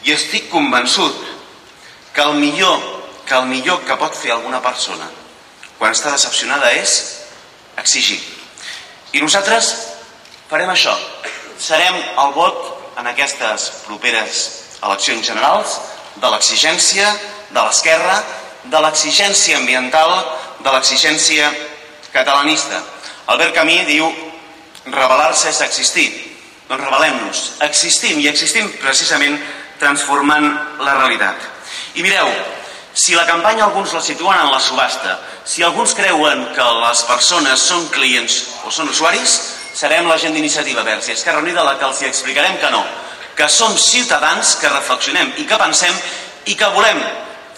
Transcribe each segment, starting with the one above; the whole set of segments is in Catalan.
I estic convençut que el millor que pot fer alguna persona quan està decepcionada és exigir. I nosaltres farem això. Serem el vot en aquestes properes eleccions generals de l'exigència de l'esquerra, de l'exigència ambiental, de l'exigència catalanista. Albert Camus diu: rebel·lar-se és existir. Doncs rebel·lem-nos, existim, i existim precisament transformant la realitat. I mireu, si la campanya alguns la situen en la subhasta, si alguns creuen que les persones són clients o són usuaris, serem la gent d'Iniciativa Verds i Esquerra Unida la que els explicarem que no, que som ciutadans que reflexionem i que pensem i que volem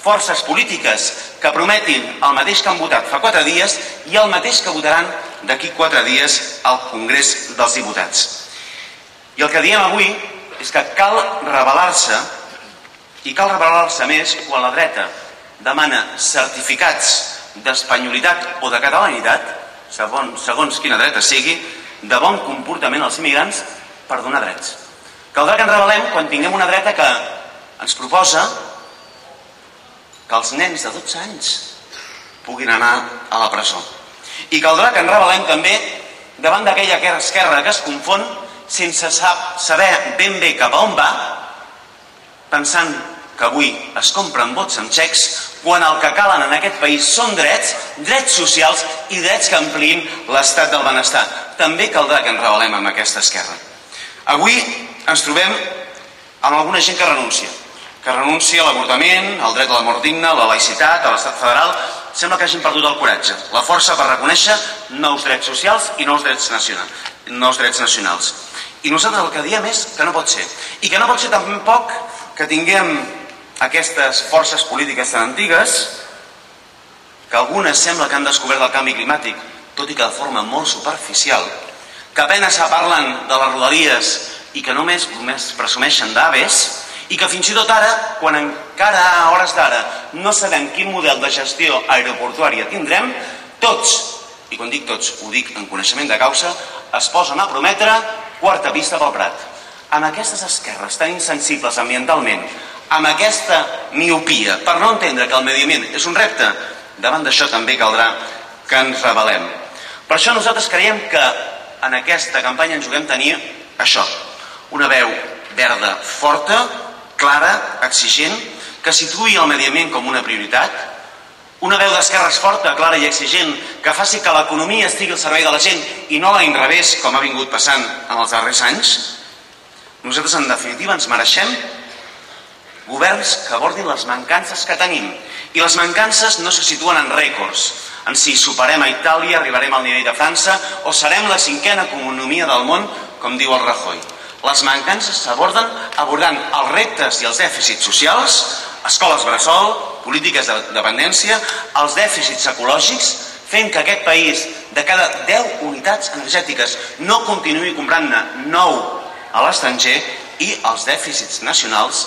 forces polítiques que prometin el mateix que han votat fa 4 dies i el mateix que votaran d'aquí 4 dies al Congrés dels Diputats. I el que diem avui és que cal rebel·lar-se, i cal rebel·lar-se més quan la dreta demana certificats d'espanyolitat o de catalanitat, segons quina dreta sigui, de bon comportament als immigrants per donar drets. Caldrà que ens rebel·lem quan tinguem una dreta que ens proposa que els nens de 12 anys puguin anar a la presó. I caldrà que ens rebel·lem també davant d'aquella esquerra que es confon sense saber ben bé cap a on va, pensant que avui es compren vots amb xecs, quan el que calen en aquest país són drets, drets socials i drets que ampliïn l'estat del benestar. També caldrà que ens rebel·lem amb aquesta esquerra. Avui ens trobem amb alguna gent que renuncia a l'avortament, al dret a la mort digna, a la laïcitat, a l'estat federal. Sembla que hagin perdut el coratge, la força per reconèixer nous drets socials i nous drets nacionals. I nosaltres el que diem és que no pot ser. I que no pot ser tampoc que tinguem aquestes forces polítiques tan antigues, que algunes sembla que han descobert el canvi climàtic, tot i que de forma molt superficial, que apenas parlen de les rodalies i que només presumeixen d'aves, i que fins i tot ara, quan encara a hores d'ara no sabem quin model de gestió aeroportuària tindrem, tots, i quan dic tots ho dic en coneixement de causa, es posen a prometre quarta pista pel Prat. Amb aquestes esquerres tan insensibles ambientalment, amb aquesta miopia, per no entendre que el medi ambient és un repte, davant d'això també caldrà que ens rebel·lem. Per això nosaltres creiem que en aquesta campanya ens juguem tenir això, una veu verda forta, clara, exigent, que situï el medi ambient com una prioritat, una veu d'esquerres forta, clara i exigent, que faci que l'economia estigui al servei de la gent i no a l'inrevés, com ha vingut passant en els darrers anys. Nosaltres, en definitiva, ens mereixem governs que abordin les mancances que tenim. I les mancances no se situen en rècords, en si superem a Itàlia, arribarem al nivell de França o serem la 5a economia del món, com diu el Rajoy. Les mancances s'aborden abordant els reptes i els dèficits socials, escoles bressol, polítiques de dependència, els dèficits ecològics, fent que aquest país, de cada 10 unitats energètiques, no continuï comprant-ne 9 a l'estranger, i els dèficits nacionals,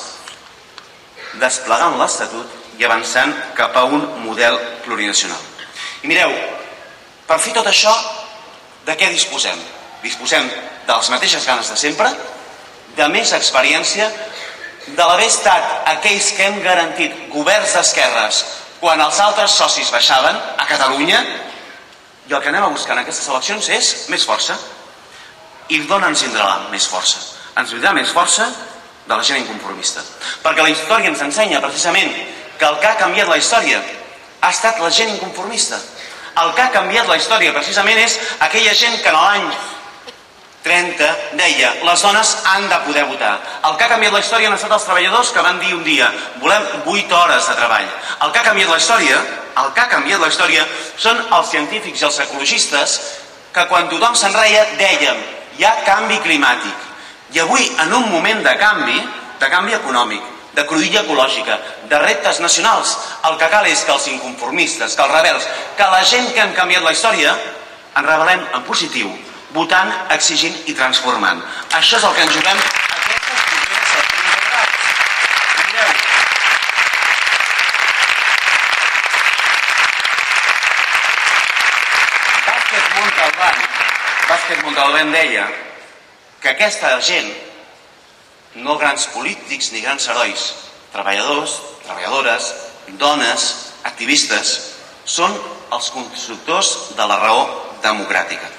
desplegant l'Estatut i avançant cap a un model plurinacional. I mireu, per fer tot això, de què disposem? Disposem de les mateixes ganes de sempre, de més experiència, de l'haver estat aquells que hem garantit governs d'esquerres quan els altres socis baixaven a Catalunya, i el que anem a buscar en aquestes eleccions és més força. I d'on ens vindrà més força? Ens vindrà més força de la gent inconformista. Perquè la història ens ensenya precisament que el que ha canviat la història ha estat la gent inconformista. El que ha canviat la història precisament és aquella gent que en l'any 30 deia les dones han de poder votar. El que ha canviat la història han estat els treballadors que van dir un dia volem 8 hores de treball. El que ha canviat la història són els científics i els ecologistes que quan tothom se'n reia dèiem hi ha canvi climàtic. I avui, en un moment de canvi econòmic, de cruïlla ecològica, de reptes nacionals, el que cal és que els inconformistes, que els rebels, que la gent que hem canviat la història, ens rebel·lem en positiu, votant, exigint i transformant. Això és el que ens juguem aquestes properes eleccions generals. Mireu, Vázquez Montalbán deia que aquesta gent no grans polítics ni grans herois, treballadors, treballadores, dones, activistes, són els constructors de la raó democràtica.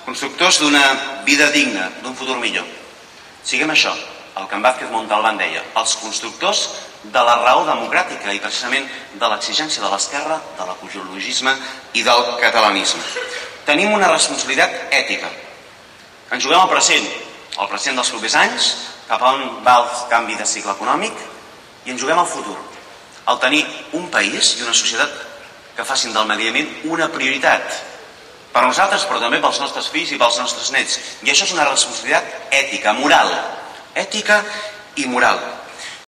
Constructors d'una vida digna, d'un futur millor. Siguem això, el que en Vázquez Montalbán deia, els constructors de la raó democràtica i precisament de l'exigència de l'esquerra, de l'ecologisme i del catalanisme. Tenim una responsabilitat ètica. Ens juguem al present dels propers anys, cap a on va el canvi de cicle econòmic, i ens juguem al futur, al tenir un país i una societat que facin del medi ambient una prioritat per nosaltres, però també pels nostres fills i pels nostres nets. I això és una responsabilitat ètica, moral. Ètica i moral.